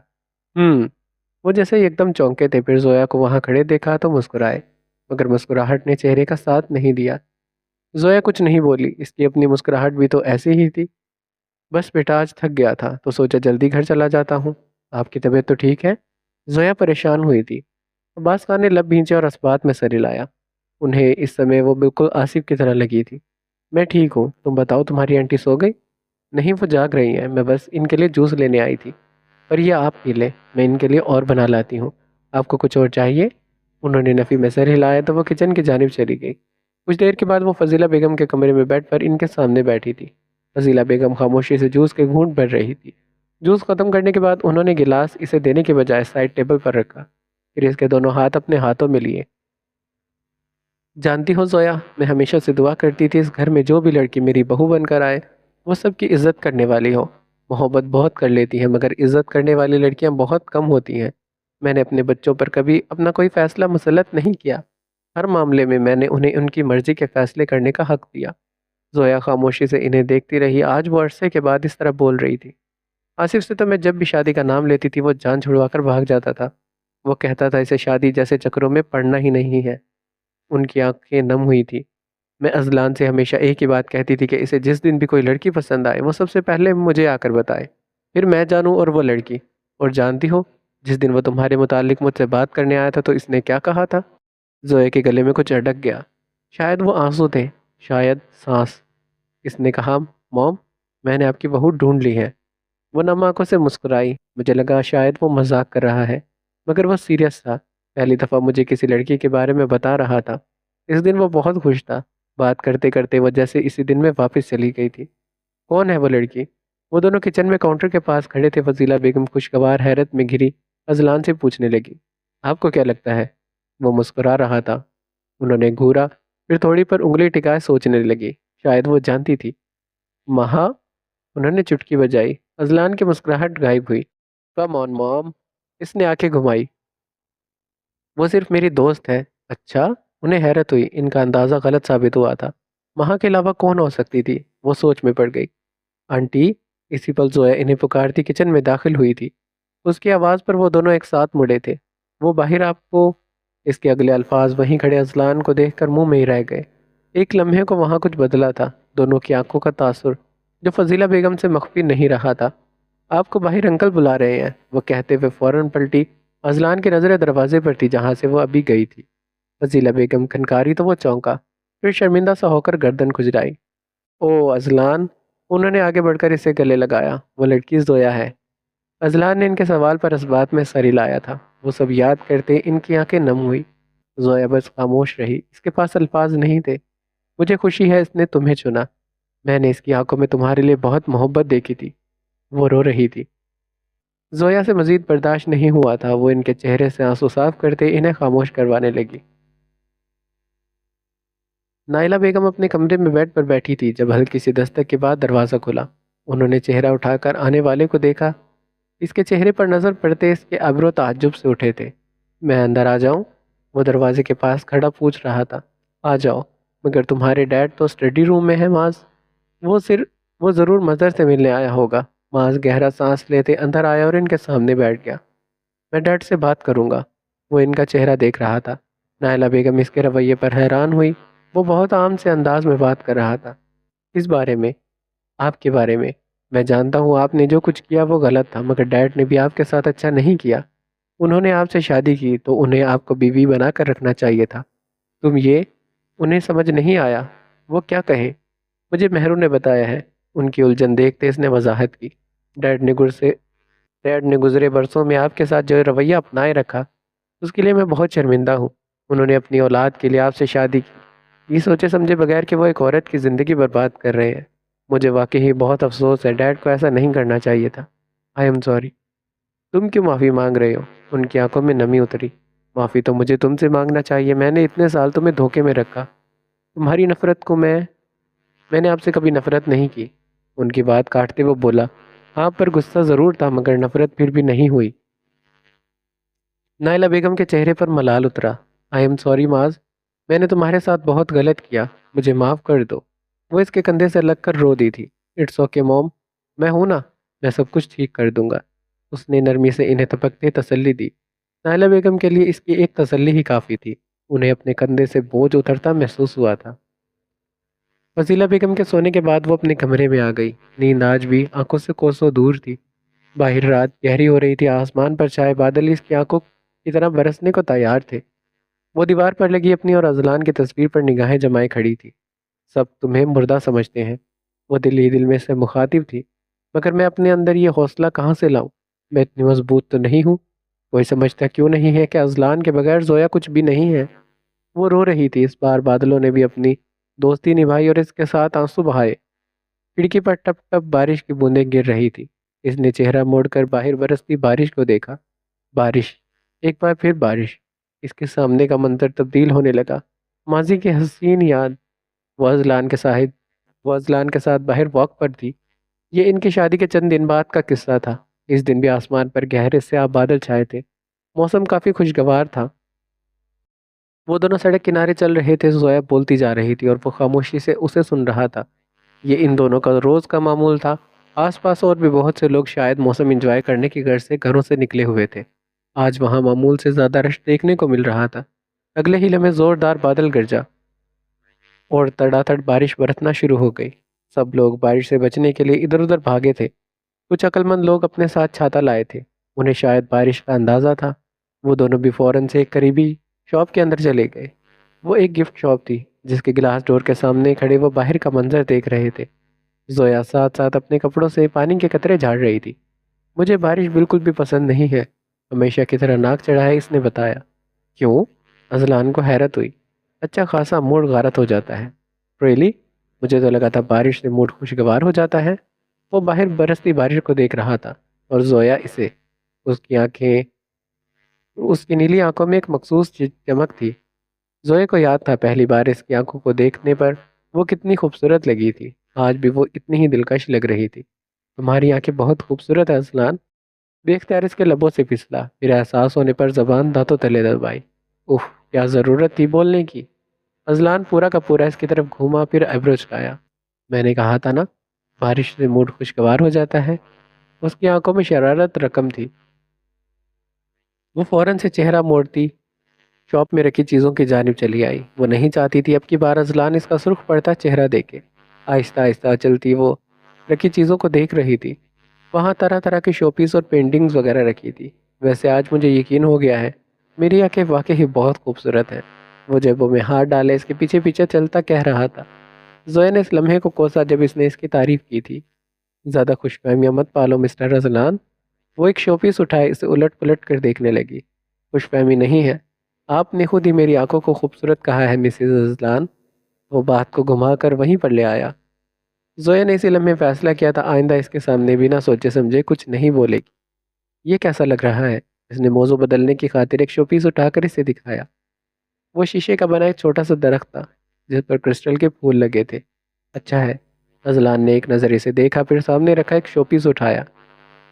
وہ جیسے ایک دم چونکے تھے، پھر زویا کو وہاں کھڑے دیکھا تو مسکرائے، مگر مسکراہٹ نے چہرے کا ساتھ نہیں دیا۔ زویا کچھ نہیں بولی، اس کی اپنی مسکراہٹ بھی تو ایسی ہی تھی۔ بس بیٹا آج تھک گیا تھا تو سوچا جلدی گھر چلا جاتا ہوں۔ آپ کی طبیعت تو ٹھیک ہے؟ زویا پریشان ہوئی تھی۔ عباس خان نے لب بھینچے اور اسبات میں سر ہلایا۔ انہیں اس سمے وہ بالکل آصف کی طرح لگی تھی۔ میں ٹھیک ہوں، تم بتاؤ تمہاری آنٹی سو گئی؟ نہیں، وہ جاگ رہی ہیں، میں بس ان کے لیے جوس لینے آئی تھی۔ پر یہ آپ پی لیں، میں ان کے لیے اور بنا لاتی ہوں۔ آپ کو کچھ اور چاہیے؟ انہوں نے نفی میں سر ہلایا تو وہ کچن کی جانب چلی گئی۔ کچھ دیر کے بعد وہ فضیلہ بیگم کے کمرے میں بیٹھ کر ان کے سامنے بیٹھی تھی۔ فضیلہ بیگم خاموشی سے جوس کے گھونٹ بھر رہی تھی۔ جوس ختم کرنے کے بعد انہوں نے گلاس اسے دینے کے بجائے سائڈ ٹیبل پر رکھا، پھر اس کے دونوں ہاتھ اپنے ہاتھوں میں لیے۔ جانتی ہو زویا، میں ہمیشہ سے دعا کرتی تھی اس گھر میں جو بھی لڑکی میری بہو بن کر آئے وہ سب کی عزت کرنے والی ہو۔ محبت بہت کر لیتی ہیں مگر عزت کرنے والی لڑکیاں بہت کم ہوتی ہیں۔ میں نے اپنے بچوں پر کبھی اپنا کوئی فیصلہ مسلط نہیں کیا۔ ہر معاملے میں میں نے انہیں ان کی مرضی کے فیصلے کرنے کا حق دیا۔ زویا خاموشی سے انہیں دیکھتی رہی۔ آج وہ عرصے کے بعد اس طرح بول رہی تھی۔ آصف سے تو میں جب بھی شادی کا نام لیتی تھی وہ جان چھڑوا کر بھاگ جاتا تھا۔ وہ کہتا تھا اسے شادی جیسے چکروں میں پڑنا ہی نہیں ہے۔ ان کی آنکھیں نم ہوئی تھی۔ میں اذلان سے ہمیشہ ایک ہی بات کہتی تھی کہ اسے جس دن بھی کوئی لڑکی پسند آئے وہ سب سے پہلے مجھے آ کر بتائے، پھر میں جانوں اور وہ لڑکی۔ اور جانتی ہو، جس دن وہ تمہارے متعلق مجھ سے بات کرنے آیا تھا تو اس نے کیا کہا تھا؟ زویا کے گلے میں کچھ اٹک گیا، شاید وہ آنسو تھے، شاید سانس۔ اس نے کہا، موم، میں نے آپ کی بہو ڈھونڈ لی ہے۔ وہ نم آنکھوں سے مسکرائی۔ مجھے لگا شاید وہ مذاق کر رہا ہے، مگر وہ سیریس تھا۔ پہلی دفعہ مجھے کسی لڑکی کے بارے میں بتا رہا تھا۔ اس دن وہ بہت خوش تھا۔ بات کرتے کرتے وہ جیسے اسی دن میں واپس چلی گئی تھی۔ کون ہے وہ لڑکی؟ وہ دونوں کچن میں کاؤنٹر کے پاس کھڑے تھے۔ فضیلہ بیگم خوشگوار حیرت میں گھری اذلان سے پوچھنے لگی، آپ کو کیا لگتا ہے؟ وہ مسکرا رہا تھا۔ انہوں نے گھورا، پھر تھوڑی پر انگلی ٹکائے سوچنے لگی۔ شاید وہ جانتی تھی۔ مہا، انہوں نے چٹکی بجائی۔ اذلان کی مسکراہٹ غائب ہوئی۔ کم آن موم، اس نے آنکھیں گھمائی۔ وہ صرف میری دوست ہے۔ اچھا؟ انہیں حیرت ہوئی، ان کا اندازہ غلط ثابت ہوا تھا۔ مہا کے علاوہ کون ہو سکتی تھی؟ وہ سوچ میں پڑ گئی۔ آنٹی، اسی پل زویا انہیں پکارتی کچن میں داخل ہوئی تھی۔ اس کی آواز پر وہ دونوں ایک ساتھ مڑے تھے۔ وہ باہر آپ کو اس کے اگلے الفاظ وہیں کھڑے اذلان کو دیکھ کر منہ میں ہی رہ گئے۔ ایک لمحے کو وہاں کچھ بدلا تھا، دونوں کی آنکھوں کا تاثر جو فضیلہ بیگم سے مخفی نہیں رہا تھا۔ آپ کو باہر انکل بلا رہے ہیں، وہ کہتے ہوئے فوراً پلٹی۔ اذلان کی نظریں دروازے پر تھی جہاں سے وہ ابھی گئی تھی۔ فضیلہ بیگم کھنکاری تو وہ چونکا، پھر شرمندہ سا ہو کر گردن کھجرائی۔ او اذلان! انہوں نے آگے بڑھ کر اسے گلے لگایا۔ وہ لڑکی زویا ہے۔ اذلان نے ان کے سوال پر اس بات میں سر ہلایا تھا۔ وہ سب یاد کرتے ان کی آنکھیں نم ہوئی۔ زویا بس خاموش رہی، اس کے پاس الفاظ نہیں تھے۔ مجھے خوشی ہے اس نے تمہیں چنا، میں نے اس کی آنکھوں میں تمہارے لیے بہت محبت دیکھی تھی۔ وہ رو رہی تھی۔ زویا سے مزید برداشت نہیں ہوا تھا، وہ ان کے چہرے سے آنسو صاف کرتے انہیں خاموش کروانے لگی۔ نائلہ بیگم اپنے کمرے میں بیڈ پر بیٹھی تھی جب ہلکی سی دستک کے بعد دروازہ کھلا۔ انہوں نے چہرہ اٹھا کر آنے والے کو دیکھا۔ اس کے چہرے پر نظر پڑتے اس کے ابرو تعجب سے اٹھے تھے۔ میں اندر آ جاؤں؟ وہ دروازے کے پاس کھڑا پوچھ رہا تھا۔ آ جاؤ، مگر تمہارے ڈیڈ تو اسٹڈی روم میں ہے معاذ۔ وہ ضرور مظہر سے ملنے آیا ہوگا۔ معاذ گہرا سانس لیتے اندر آیا اور ان کے سامنے بیٹھ گیا۔ میں ڈیڈ سے بات کروں گا۔ وہ ان کا چہرہ دیکھ رہا تھا۔ نائلہ بیگم اس کے رویے پر حیران ہوئی۔ وہ بہت عام سے انداز میں بات کر رہا تھا۔ اس بارے میں؟ آپ کے بارے میں جانتا ہوں آپ نے جو کچھ کیا وہ غلط تھا، مگر ڈیڈ نے بھی آپ کے ساتھ اچھا نہیں کیا۔ انہوں نے آپ سے شادی کی تو انہیں آپ کو بیوی بنا کر رکھنا چاہیے تھا۔ تم یہ انہیں سمجھ نہیں آیا۔ وہ کیا کہیں؟ مجھے مہرو نے بتایا ہے۔ ان کی الجھن دیکھتے اس نے وضاحت کی۔ ڈیڈ نے گزرے برسوں میں آپ کے ساتھ جو رویہ اپنائے رکھا اس کے لیے میں بہت شرمندہ ہوں۔ انہوں نے اپنی اولاد کے لیے آپ سے شادی کی، یہ سوچے سمجھے بغیر کہ وہ ایک عورت کی زندگی برباد کر رہے ہیں۔ مجھے واقعی بہت افسوس ہے، ڈیڈ کو ایسا نہیں کرنا چاہیے تھا۔ I am sorry. تم کیوں معافی مانگ رہے ہو؟ ان کی آنکھوں میں نمی اتری۔ معافی تو مجھے تم سے مانگنا چاہیے، میں نے اتنے سال تمہیں دھوکے میں رکھا۔ تمہاری نفرت کو میں نے آپ سے کبھی نفرت نہیں کی۔ ان کی بات کاٹتے وہ بولا، آپ پر غصہ ضرور تھا مگر نفرت پھر بھی نہیں ہوئی۔ نائلہ بیگم کے چہرے پر ملال اترا۔ آئی ایم سوری معاذ، میں نے تمہارے ساتھ بہت غلط کیا، مجھے معاف کر دو۔ وہ اس کے کندھے سے لگ کر رو دی تھی۔ اٹس اوکے موم، میں ہوں نا، میں سب کچھ ٹھیک کر دوں گا۔ اس نے نرمی سے انہیں تپکتے تسلی دی۔ نائلہ بیگم کے لیے اس کی ایک تسلی ہی کافی تھی۔ انہیں اپنے کندھے سے بوجھ اترتا محسوس ہوا تھا۔ فضیلہ بیگم کے سونے کے بعد وہ اپنے کمرے میں آ گئی۔ نیند آج بھی آنکھوں سے کوسوں دور تھی۔ باہر رات گہری ہو رہی تھی، آسمان پر چھائے بادل اس کی آنکھوں کی طرح برسنے کو تیار تھے۔ وہ دیوار پر لگی اپنی اور اذلان کی تصویر پر نگاہیں جمائے کھڑی تھی۔ سب تمہیں مردہ سمجھتے ہیں، وہ دل ہی دل میں سے مخاطب تھی، مگر میں اپنے اندر یہ حوصلہ کہاں سے لاؤں؟ میں اتنی مضبوط تو نہیں ہوں۔ کوئی سمجھتا کیوں نہیں ہے کہ اذلان کے بغیر زویا کچھ بھی نہیں ہے؟ وہ رو رہی تھی۔ اس بار بادلوں نے بھی اپنی دوستی نبھائی اور اس کے ساتھ آنسو بہائے۔ کھڑکی پر ٹپ ٹپ بارش کی بوندیں گر رہی تھی۔ اس نے چہرہ موڑ کر باہر برستی بارش کو دیکھا۔ بارش، ایک بار پھر بارش۔ اس کے سامنے کا منظر تبدیل ہونے لگا۔ ماضی کی حسین یاد۔ وہ اذلان کے ساتھ باہر واک پر تھی۔ یہ ان کی شادی کے چند دن بعد کا قصہ تھا۔ اس دن بھی آسمان پر گہرے سیاہ بادل چھائے تھے۔ موسم کافی خوشگوار تھا۔ وہ دونوں سڑک کنارے چل رہے تھے۔ زویا بولتی جا رہی تھی اور وہ خاموشی سے اسے سن رہا تھا۔ یہ ان دونوں کا روز کا معمول تھا۔ آس پاس اور بھی بہت سے لوگ شاید موسم انجوائے کرنے کی غرض سے گھروں سے نکلے ہوئے تھے۔ آج وہاں معمول سے زیادہ رش دیکھنے کو مل رہا تھا۔ اگلے ہی لمحے زوردار بادل گرجا اور تڑا تڑ بارش برسنا شروع ہو گئی۔ سب لوگ بارش سے بچنے کے لیے ادھر ادھر بھاگے تھے۔ کچھ عقل مند لوگ اپنے ساتھ چھاتا لائے تھے، انہیں شاید بارش کا اندازہ تھا۔ وہ دونوں بھی فوراً سے ایک قریبی شاپ کے اندر چلے گئے۔ وہ ایک گفٹ شاپ تھی جس کے گلاس ڈور کے سامنے کھڑے وہ باہر کا منظر دیکھ رہے تھے۔ زویا ساتھ ساتھ اپنے کپڑوں سے پانی کے قطرے جھاڑ رہی تھی۔ مجھے بارش بالکل بھی پسند نہیں ہے، ہمیشہ کی طرح ناک چڑھائے اس نے بتایا۔ کیوں؟ اذلان کو حیرت ہوئی۔ اچھا خاصا موڈ غارت ہو جاتا ہے۔ ریلی؟ مجھے تو لگا تھا بارش سے موڈ خوشگوار ہو جاتا ہے۔ وہ باہر برستی بارش کو دیکھ رہا تھا اور زویا اسے۔ اس کی نیلی آنکھوں میں ایک مخصوص چمک تھی۔ زویا کو یاد تھا پہلی بار اس کی آنکھوں کو دیکھنے پر وہ کتنی خوبصورت لگی تھی۔ آج بھی وہ اتنی ہی دلکش لگ رہی تھی۔ تمہاری آنکھیں بہت خوبصورت ہیں اذلان، بے اختیار اس کے لبوں سے پھسلا، پھر احساس ہونے پر زبان دانتوں تلے دبائی۔ اف، کیا ضرورت تھی بولنے کی؟ اذلان پورا کا پورا اس کی طرف گھوما، پھر ایبرو چکایا۔ میں نے کہا تھا نا، بارش سے موڈ خوشگوار ہو جاتا ہے۔ اس کی آنکھوں میں شرارت رقم تھی۔ وہ فوراً سے چہرہ موڑتی شاپ میں رکھی چیزوں کی جانب چلی آئی۔ وہ نہیں چاہتی تھی اب کی بار اذلان اس کا سرخ پڑتا چہرہ دیکھے۔ آہستہ آہستہ چلتی وہ رکھی چیزوں کو دیکھ رہی تھی۔ وہاں طرح طرح کے شو پیس اور پینٹنگز وغیرہ رکھی تھی۔ ویسے آج مجھے یقین ہو گیا ہے میری آنکھیں واقعی بہت خوبصورت ہیں۔ وہ جیبوں میں ہاتھ ڈالے اس کے پیچھے پیچھے چلتا کہہ رہا تھا۔ زویا نے اس لمحے کو کوسا جب اس نے اس کی تعریف کی تھی۔ زیادہ خوش فہمیاں مت پالو مسٹر اذلان۔ وہ ایک شو پیس اٹھائے اسے الٹ پلٹ کر دیکھنے لگی۔ خوش فہمی نہیں ہے، آپ نے خود ہی میری آنکھوں کو خوبصورت کہا ہے مسز اذلان۔ وہ بات کو گھما کر وہیں پر لے آیا۔ زویا نے اسی لمحے فیصلہ کیا تھا آئندہ اس کے سامنے بنا سوچے سمجھے کچھ نہیں بولے گی۔ یہ کیسا لگ رہا ہے؟ اس نے موضوع بدلنے کی خاطر ایک شو پیس اٹھا کر اسے دکھایا۔ وہ شیشے کا بنا ایک چھوٹا سا درخت تھا جس پر کرسٹل کے پھول لگے تھے۔ اچھا ہے، اذلان نے ایک نظر اسے دیکھا پھر سامنے رکھا ایک شو پیس اٹھایا۔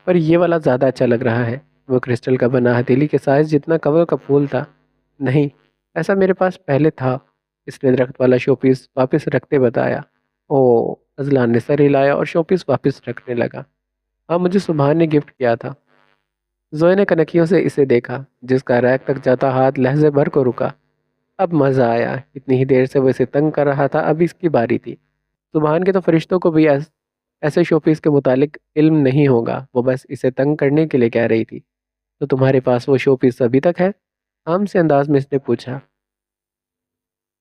پر یہ والا زیادہ اچھا لگ رہا ہے۔ وہ کرسٹل کا بنا ہتھیلی کے سائز جتنا کور کا پھول تھا۔ نہیں، ایسا میرے پاس پہلے تھا، اس نے درخت والا شو پیس واپس رکھتے بتایا۔ او، اذلان نے سر ہلایا اور شو پیس واپس رکھنے لگا۔ ہاں، مجھے سبحان نے گفٹ کیا تھا۔ زویا نے کنکھیوں سے اسے دیکھا جس کا ریک تک جاتا ہاتھ لہجے بھر کو رکا۔ اب مزہ آیا، اتنی ہی دیر سے وہ اسے تنگ کر رہا تھا، اب اس کی باری تھی۔ سبحان کے تو فرشتوں کو بھی ایسے شو پیس کے متعلق علم نہیں ہوگا، وہ بس اسے تنگ کرنے کے لیے کہہ رہی تھی۔ تو تمہارے پاس وہ شو پیس ابھی تک ہے؟ عام سے انداز میں اس نے پوچھا۔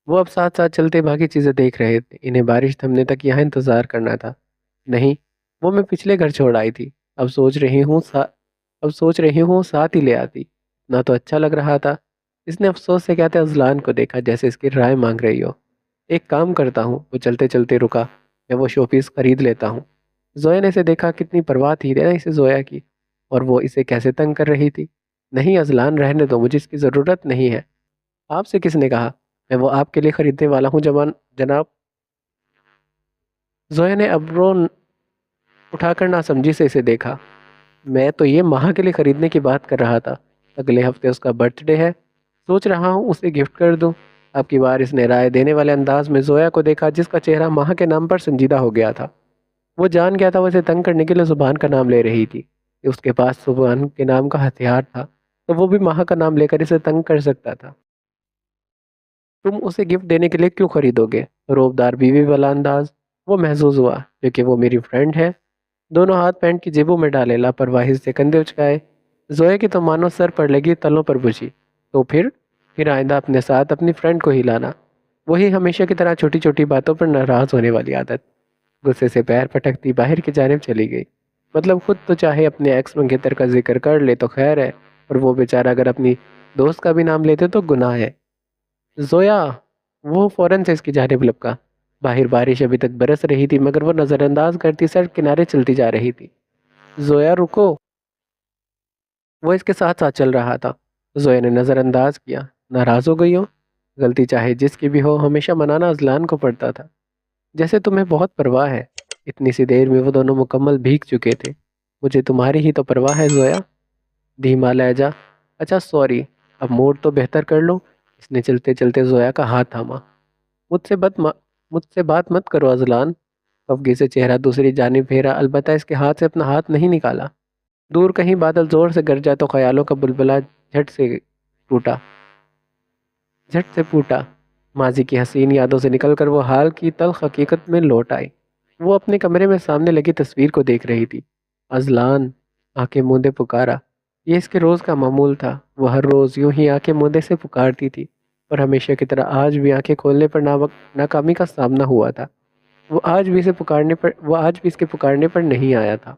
وہ اب ساتھ ساتھ چلتے باقی چیزیں دیکھ رہے تھے، انہیں بارش تھمنے تک یہاں انتظار کرنا تھا۔ نہیں، وہ میں پچھلے گھر چھوڑ آئی تھی، اب سوچ رہی ہوں ساتھ ہی لے آتی، نہ تو اچھا لگ رہا تھا۔ اس نے افسوس سے کہتے اذلان کو دیکھا جیسے اس کی رائے مانگ رہی ہو۔ ایک کام کرتا ہوں، وہ چلتے چلتے رکا، میں وہ شو پیس خرید لیتا ہوں۔ زویا نے اسے دیکھا، کتنی پرواہ تھی نا اسے زویا کی، اور وہ اسے کیسے تنگ کر رہی تھی۔ نہیں اذلان، رہنے دو، مجھے اس کی ضرورت نہیں ہے۔ آپ سے کس نے کہا؟ میں وہ آپ کے لیے خریدنے والا ہوں جناب۔ زویا نے ابرو اٹھا کر ناسمجھی سے اسے دیکھا۔ میں تو یہ ماہ کے لیے خریدنے کی بات کر رہا تھا، اگلے ہفتے اس کا برتھ ڈے ہے، سوچ رہا ہوں اسے گفٹ کر دوں۔ اب کی بار اس نے رائے دینے والے انداز میں زویا کو دیکھا جس کا چہرہ ماہ کے نام پر سنجیدہ ہو گیا تھا۔ وہ جان گیا تھا وہ اسے تنگ کرنے کے لیے زبان کا نام لے رہی تھی، کہ اس کے پاس زبان کے نام کا ہتھیار تھا تو وہ بھی ماہ کا نام لے کر اسے تنگ کر سکتا تھا۔ تم اسے گفٹ دینے کے لیے کیوں خریدو گے؟ روبدار بیوی والا انداز۔ وہ محظوظ ہوا کیونکہ وہ میری فرینڈ ہے۔ دونوں ہاتھ پینٹ کی جیبوں میں ڈالے، لاپرواہی سے کندھے اچکائے۔ زویا کی تو مانو سر پر لگی تلوں پر بجھی۔ تو پھر آئندہ اپنے ساتھ اپنی فرینڈ کو ہی لانا۔ وہی ہمیشہ کی طرح چھوٹی چھوٹی باتوں پر ناراض ہونے والی عادت۔ غصے سے پیر پٹکتی باہر کی جانب چلی گئی۔ مطلب خود تو چاہے اپنے ایکس منگیتر کا ذکر کر لے تو خیر ہے، اور وہ بیچارہ اگر اپنی دوست کا بھی نام لیتے تو گناہ ہے۔ زویا، وہ فوراً سے اس کی جانب لپکا۔ باہر بارش ابھی تک برس رہی تھی مگر وہ نظر انداز کرتی سڑک کنارے چلتی جا رہی تھی۔ زویا رکو، وہ اس کے ساتھ ساتھ چل رہا تھا۔ زویا نے نظر انداز کیا۔ ناراض ہو گئی ہو؟ غلطی چاہے جس کی بھی ہو ہمیشہ منانا اذلان کو پڑتا تھا، جیسے تمہیں بہت پرواہ ہے۔ اتنی سی دیر میں وہ دونوں مکمل بھیگ چکے تھے۔ مجھے تمہاری ہی تو پرواہ ہے زویا۔ دھیما لہجہ۔ اچھا سوری، اب موڈ تو بہتر کر لو۔ اس نے چلتے چلتے زویا کا ہاتھ تھاما۔ مجھ سے بات مت کرو اذلان۔ خفگی سے چہرہ دوسری جانب پھیرا، البتہ اس کے ہاتھ سے اپنا ہاتھ نہیں نکالا۔ دور کہیں بادل زور سے گرجا تو خیالوں کا بلبلہ جھٹ سے پھوٹا۔ ماضی کی حسین یادوں سے نکل کر وہ حال کی تلخ حقیقت میں لوٹ آئی۔ وہ اپنے کمرے میں سامنے لگی تصویر کو دیکھ رہی تھی۔ اذلان، آنکھیں موندے پکارا۔ یہ اس کے روز کا معمول تھا، وہ ہر روز یوں ہی آنکھیں موندے سے پکارتی تھی، اور ہمیشہ کی طرح آج بھی آنکھیں کھولنے پر ناکامی کا سامنا ہوا تھا۔ وہ آج بھی اس کے پکارنے پر نہیں آیا تھا۔